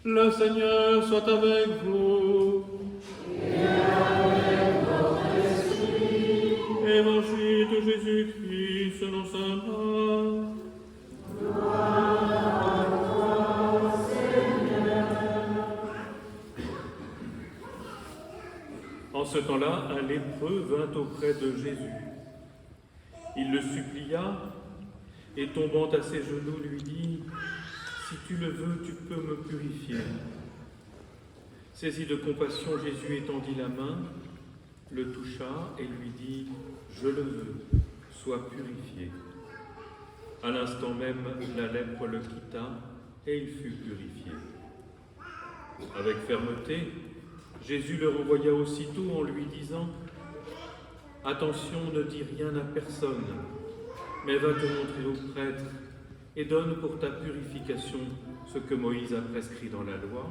Le Seigneur soit avec vous. Et avec votre esprit. Évangile de Jésus-Christ selon saint Marc. Gloire à toi, Seigneur. En ce temps-là, un lépreux vint auprès de Jésus. Il le supplia et tombant à ses genoux lui dit « Si tu le veux, tu peux me purifier. » Saisi de compassion, Jésus étendit la main, le toucha et lui dit « Je le veux, sois purifié. » À l'instant même, la lèpre le quitta et il fut purifié. Avec fermeté, Jésus le renvoya aussitôt en lui disant « Attention, ne dis rien à personne, mais va te montrer au prêtre et donne pour ta purification ce que Moïse a prescrit dans la loi.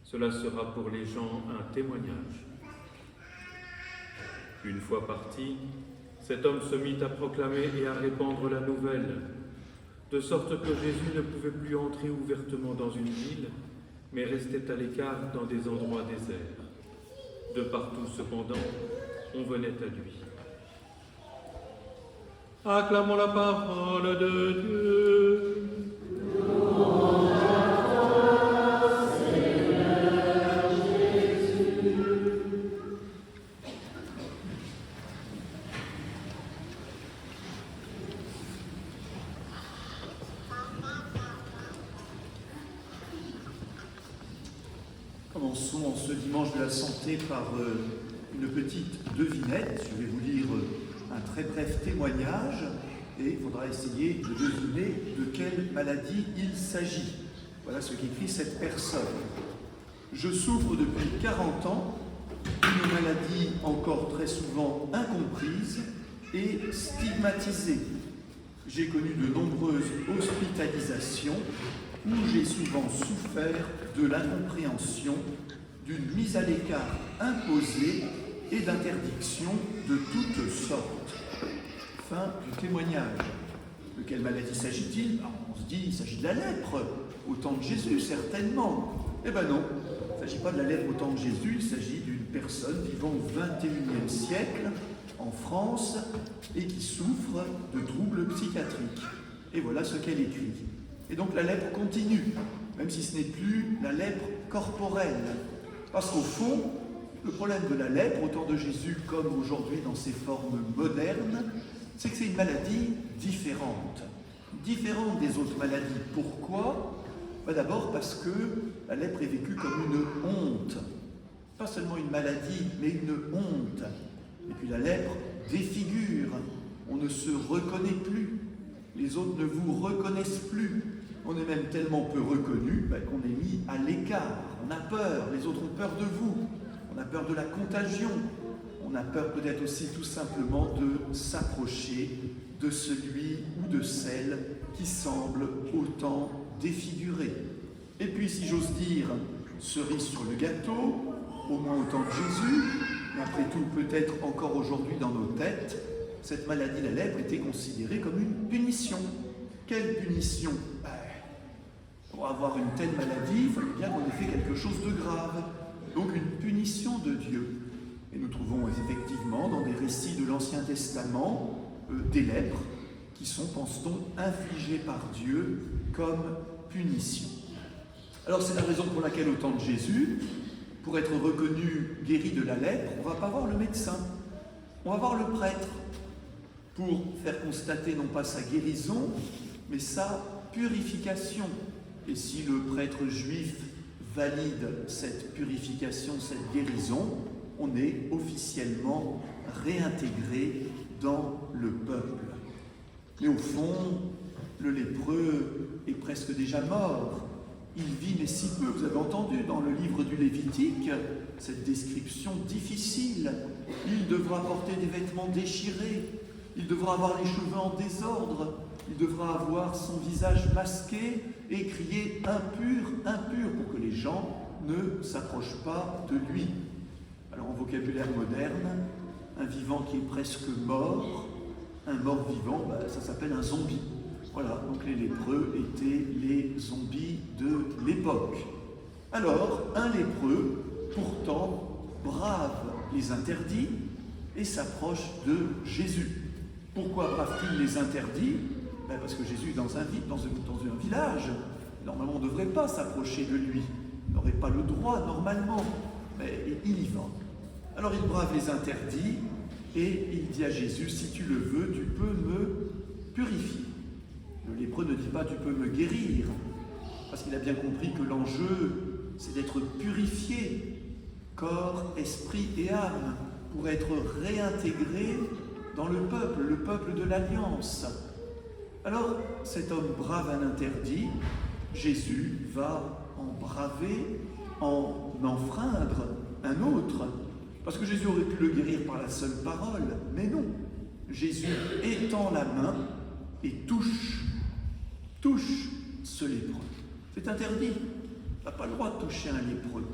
Cela sera pour les gens un témoignage. » Une fois parti, cet homme se mit à proclamer et à répandre la nouvelle, de sorte que Jésus ne pouvait plus entrer ouvertement dans une ville, mais restait à l'écart dans des endroits déserts. De partout, cependant, on venait à lui. Acclamons la parole de Dieu. Commençons en ce dimanche de la santé par une petite devinette. Je vais vous lire un très bref témoignage et il faudra essayer de deviner de quelle maladie il s'agit. Voilà ce qu'écrit cette personne. Je souffre depuis 40 ans d'une maladie encore très souvent incomprise et stigmatisée. J'ai connu de nombreuses hospitalisations où j'ai souvent souffert de l'incompréhension, d'une mise à l'écart imposée et d'interdictions de toutes sortes. Fin du témoignage. De quelle maladie s'agit-il? On se dit, il s'agit de la lèpre, au temps de Jésus, certainement. Eh bien non, il ne s'agit pas de la lèpre au temps de Jésus, il s'agit d'une personne vivant au XXIe siècle, en France, et qui souffre de troubles psychiatriques. Et voilà ce qu'elle écrit. Et donc la lèpre continue, même si ce n'est plus la lèpre corporelle. Parce qu'au fond, le problème de la lèpre, au temps de Jésus comme aujourd'hui dans ses formes modernes, c'est que c'est une maladie différente. Différente des autres maladies. Pourquoi? D'abord parce que la lèpre est vécue comme une honte. Pas seulement une maladie, mais une honte. Et puis la lèpre défigure. On ne se reconnaît plus. Les autres ne vous reconnaissent plus. On est même tellement peu reconnu qu'on est mis à l'écart. On a peur, les autres ont peur de vous. On a peur de la contagion. On a peur peut-être aussi tout simplement de s'approcher de celui ou de celle qui semble autant défiguré. Et puis, si j'ose dire, cerise sur le gâteau, au moins au temps de Jésus, mais après tout peut-être encore aujourd'hui dans nos têtes, cette maladie, la lèpre, était considérée comme une punition. Quelle punition? Pour avoir une telle maladie, il fallait bien qu'on ait fait quelque chose de grave. Donc une punition de Dieu. Et nous trouvons effectivement dans des récits de l'Ancien Testament des lèpres qui sont, pense-t-on, infligées par Dieu comme punition. Alors c'est la raison pour laquelle au temps de Jésus, pour être reconnu guéri de la lèpre, on ne va pas voir le médecin, on va voir le prêtre pour faire constater non pas sa guérison, mais sa purification. Et si le prêtre juif valide cette purification, cette guérison, on est officiellement réintégré dans le peuple. Mais au fond, le lépreux est presque déjà mort. Il vit mais si peu. Vous avez entendu dans le livre du Lévitique cette description difficile. Il devra porter des vêtements déchirés. Il devra avoir les cheveux en désordre. Il devra avoir son visage masqué et crier « impur, impur » pour que les gens ne s'approchent pas de lui. Alors en vocabulaire moderne, un vivant qui est presque mort, un mort vivant, ça s'appelle un zombie. Voilà, donc les lépreux étaient les zombies de l'époque. Alors, un lépreux, pourtant, brave les interdits et s'approche de Jésus. Pourquoi brave-t-il les interdits? Parce que Jésus est dans un village. Normalement, on ne devrait pas s'approcher de lui. Il n'aurait pas le droit, normalement. Mais il y va. Alors, il brave les interdits et il dit à Jésus, si tu le veux, tu peux me purifier. Le lépreux ne dit pas, tu peux me guérir. Parce qu'il a bien compris que l'enjeu, c'est d'être purifié, corps, esprit et âme, pour être réintégré dans le peuple de l'Alliance. Alors, cet homme brave un interdit, Jésus va en braver, en enfreindre un autre. Parce que Jésus aurait pu le guérir par la seule parole, mais non. Jésus étend la main et touche ce lépreux. C'est interdit. On n'a pas le droit de toucher un lépreux.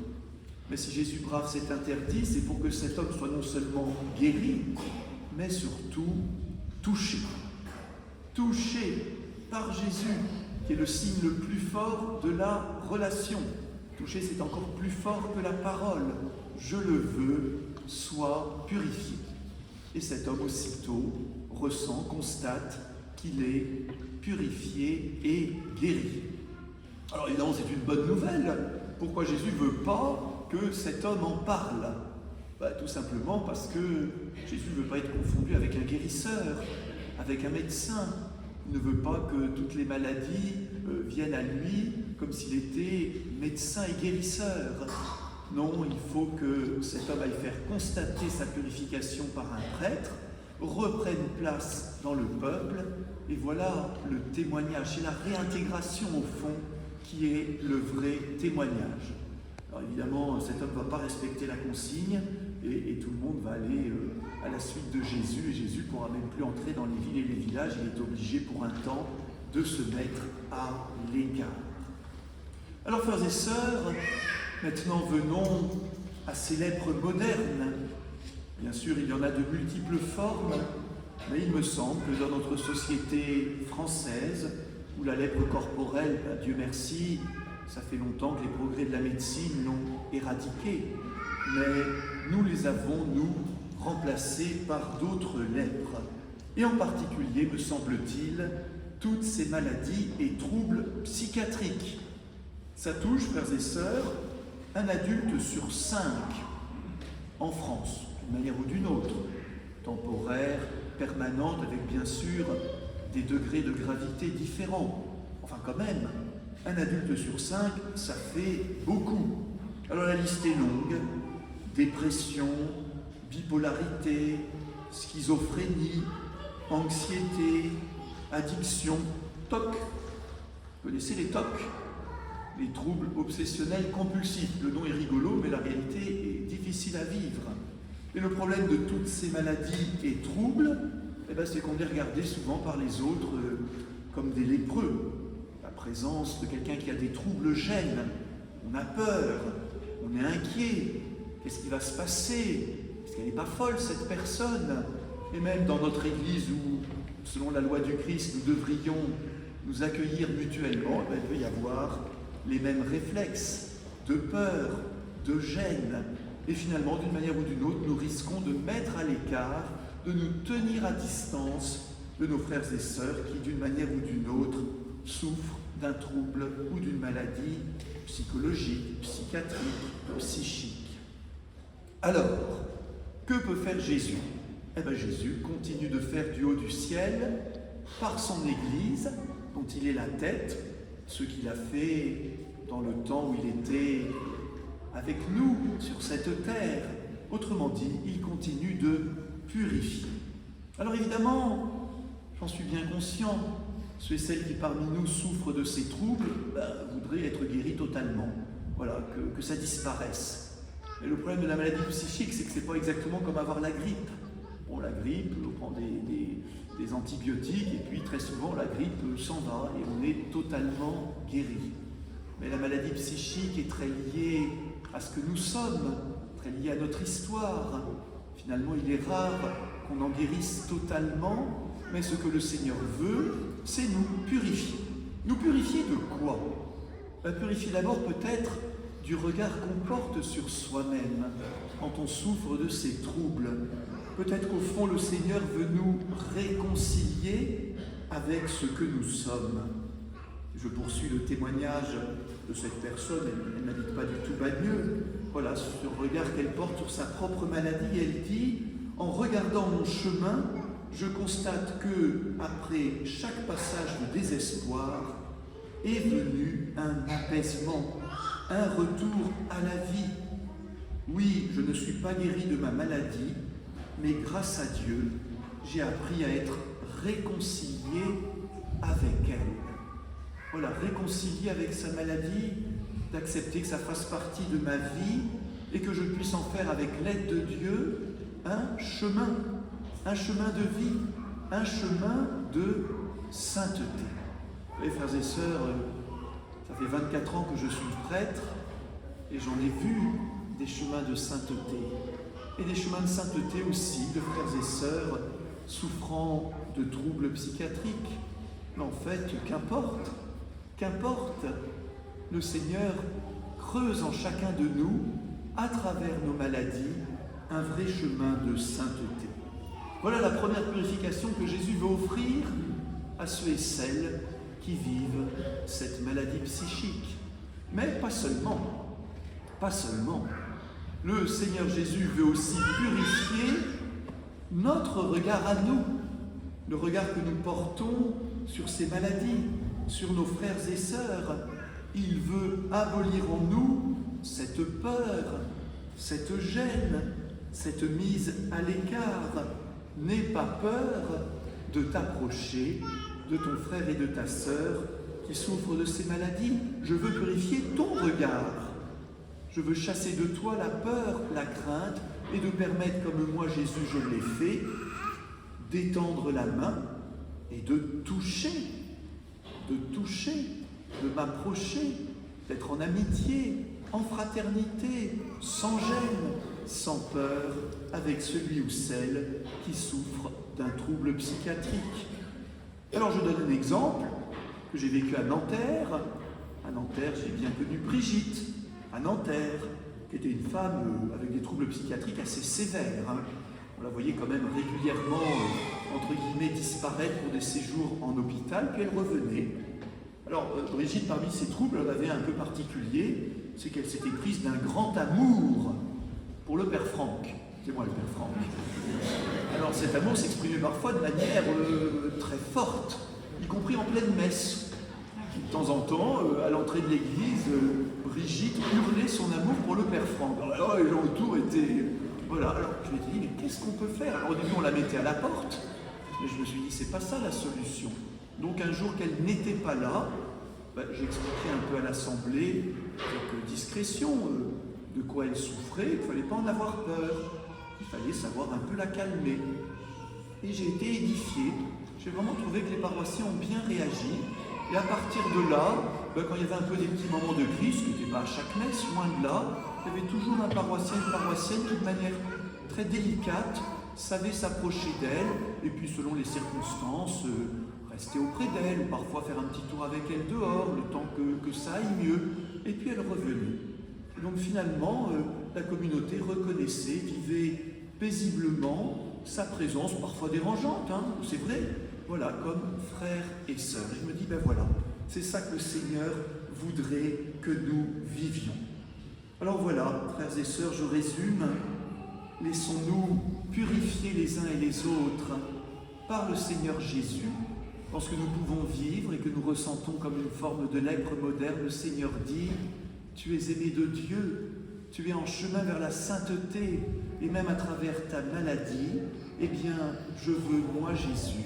Mais si Jésus brave cet interdit, c'est pour que cet homme soit non seulement guéri, mais surtout touché. Touché par Jésus, qui est le signe le plus fort de la relation. Touché, c'est encore plus fort que la parole. Je le veux, sois purifié. Et cet homme aussitôt ressent, constate qu'il est purifié et guéri. Alors évidemment, c'est une bonne nouvelle. Pourquoi Jésus ne veut pas que cet homme en parle? Tout simplement parce que Jésus ne veut pas être confondu avec un guérisseur, avec un médecin. Il ne veut pas que toutes les maladies viennent à lui comme s'il était médecin et guérisseur. Non, il faut que cet homme aille faire constater sa purification par un prêtre, reprenne place dans le peuple, et voilà le témoignage, c'est la réintégration au fond qui est le vrai témoignage. Alors évidemment, cet homme ne va pas respecter la consigne, et tout le monde va aller à la suite de Jésus, et Jésus ne pourra même plus entrer dans les villes et les villages, il est obligé pour un temps de se mettre à l'écart. Alors frères et sœurs, maintenant venons à ces lèpres modernes. Bien sûr, il y en a de multiples formes, mais il me semble que dans notre société française, où la lèpre corporelle, Dieu merci, ça fait longtemps que les progrès de la médecine l'ont éradiquée, mais nous les avons, nous, remplacés par d'autres lèpres. Et en particulier, me semble-t-il, toutes ces maladies et troubles psychiatriques. Ça touche, frères et sœurs, un adulte sur 5 en France, d'une manière ou d'une autre, temporaire, permanente, avec bien sûr des degrés de gravité différents. Enfin quand même, un adulte sur 5, ça fait beaucoup. Alors la liste est longue: dépression, bipolarité, schizophrénie, anxiété, addiction, TOC. Vous connaissez les TOC? Les troubles obsessionnels compulsifs. Le nom est rigolo, mais la réalité est difficile à vivre. Et le problème de toutes ces maladies et troubles, c'est qu'on est regardé souvent par les autres comme des lépreux. La présence de quelqu'un qui a des troubles gêne. On a peur, on est inquiet. Qu'est-ce qui va se passer? Est-ce qu'elle n'est pas folle, cette personne? Et même dans notre Église où, selon la loi du Christ, nous devrions nous accueillir mutuellement, il peut y avoir les mêmes réflexes de peur, de gêne. Et finalement, d'une manière ou d'une autre, nous risquons de mettre à l'écart, de nous tenir à distance de nos frères et sœurs qui, d'une manière ou d'une autre, souffrent d'un trouble ou d'une maladie psychologique, psychiatrique, psychique. Alors, que peut faire Jésus? Jésus continue de faire du haut du ciel, par son Église, dont il est la tête, ce qu'il a fait dans le temps où il était avec nous sur cette terre. Autrement dit, il continue de purifier. Alors évidemment, j'en suis bien conscient, ceux et celles qui parmi nous souffrent de ces troubles voudraient être guéris totalement. Voilà, que ça disparaisse. Et le problème de la maladie psychique, c'est que c'est pas exactement comme avoir la grippe. Bon, la grippe, on prend des antibiotiques et puis très souvent la grippe s'en va et on est totalement guéri. Mais la maladie psychique est très liée à ce que nous sommes, très liée à notre histoire. Finalement, il est rare qu'on en guérisse totalement, mais ce que le Seigneur veut, c'est nous purifier. Nous purifier de quoi? Purifier d'abord peut-être du regard qu'on porte sur soi-même quand on souffre de ces troubles. Peut-être qu'au fond, le Seigneur veut nous réconcilier avec ce que nous sommes. Je poursuis le témoignage de cette personne, elle n'habite pas du tout Bagneux. Voilà, ce regard qu'elle porte sur sa propre maladie, elle dit « En regardant mon chemin, je constate que, après chaque passage de désespoir, est venu un apaisement, un retour à la vie. Oui, je ne suis pas guéri de ma maladie, mais grâce à Dieu, j'ai appris à être réconcilié avec elle. » Voilà, réconcilié avec sa maladie, d'accepter que ça fasse partie de ma vie et que je puisse en faire, avec l'aide de Dieu, un chemin de vie, un chemin de sainteté. Vous voyez, frères et sœurs, ça fait 24 ans que je suis prêtre et j'en ai vu des chemins de sainteté. Et des chemins de sainteté aussi de frères et sœurs souffrant de troubles psychiatriques. Mais en fait, qu'importe, le Seigneur creuse en chacun de nous, à travers nos maladies, un vrai chemin de sainteté. Voilà la première purification que Jésus veut offrir à ceux et celles qui vivent cette maladie psychique. Mais pas seulement. Le Seigneur Jésus veut aussi purifier notre regard à nous, le regard que nous portons sur ces maladies, sur nos frères et sœurs. Il veut abolir en nous cette peur, cette gêne, cette mise à l'écart. N'aie pas peur de t'approcher de ton frère et de ta sœur qui souffrent de ces maladies. Je veux purifier ton regard. Je veux chasser de toi la peur, la crainte et de permettre, comme moi Jésus je l'ai fait, d'étendre la main et de toucher, de m'approcher, d'être en amitié, en fraternité, sans gêne, sans peur, avec celui ou celle qui souffre d'un trouble psychiatrique. Alors je donne un exemple que j'ai vécu à Nanterre. À Nanterre, j'ai bien connu Brigitte, à Nanterre, qui était une femme avec des troubles psychiatriques assez sévères. On la voyait quand même régulièrement, entre guillemets, disparaître pour des séjours en hôpital, puis elle revenait. Alors, Brigitte, parmi ses troubles, elle avait un peu particulier, c'est qu'elle s'était prise d'un grand amour pour le Père Franck. C'est moi le Père Franck. Alors, cet amour s'exprimait parfois de manière très forte, y compris en pleine messe. De temps en temps, à l'entrée de l'église, Brigitte hurlait son amour pour le Père Franck. Alors, les gens autour étaient... Voilà, alors je me suis dit, mais qu'est-ce qu'on peut faire? Alors au début, on la mettait à la porte, mais je me suis dit, c'est pas ça la solution. Donc un jour qu'elle n'était pas là, j'ai expliqué un peu à l'Assemblée, avec discrétion, de quoi elle souffrait, il ne fallait pas en avoir peur, il fallait savoir un peu la calmer. Et j'ai été édifié, j'ai vraiment trouvé que les paroissiens ont bien réagi, et à partir de là, quand il y avait un peu des petits moments de crise, ce qui n'était pas à chaque messe, loin de là, il y avait toujours un paroissien, une paroissienne qui, de manière très délicate, savait s'approcher d'elle, et puis selon les circonstances, rester auprès d'elle, ou parfois faire un petit tour avec elle dehors, le temps que ça aille mieux, et puis elle revenait. Et donc finalement, la communauté reconnaissait, vivait paisiblement sa présence, parfois dérangeante, c'est vrai, voilà, comme frères et sœurs. Et je me dis, voilà, c'est ça que le Seigneur voudrait que nous vivions. Alors voilà, frères et sœurs, je résume. Laissons-nous purifier les uns et les autres par le Seigneur Jésus. Parce que nous pouvons vivre et que nous ressentons comme une forme de lèpre moderne, le Seigneur dit « Tu es aimé de Dieu, tu es en chemin vers la sainteté, et même à travers ta maladie, eh bien, je veux, moi Jésus,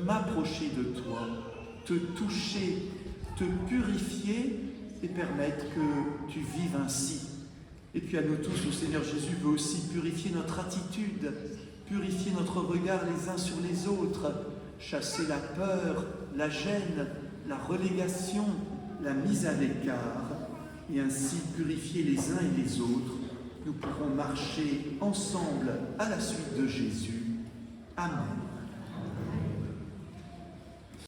m'approcher de toi, te toucher, te purifier et permettre que tu vives ainsi. » Et puis à nous tous, le Seigneur Jésus veut aussi purifier notre attitude, purifier notre regard les uns sur les autres, chasser la peur, la gêne, la relégation, la mise à l'écart, et ainsi purifier les uns et les autres. Nous pourrons marcher ensemble à la suite de Jésus. Amen.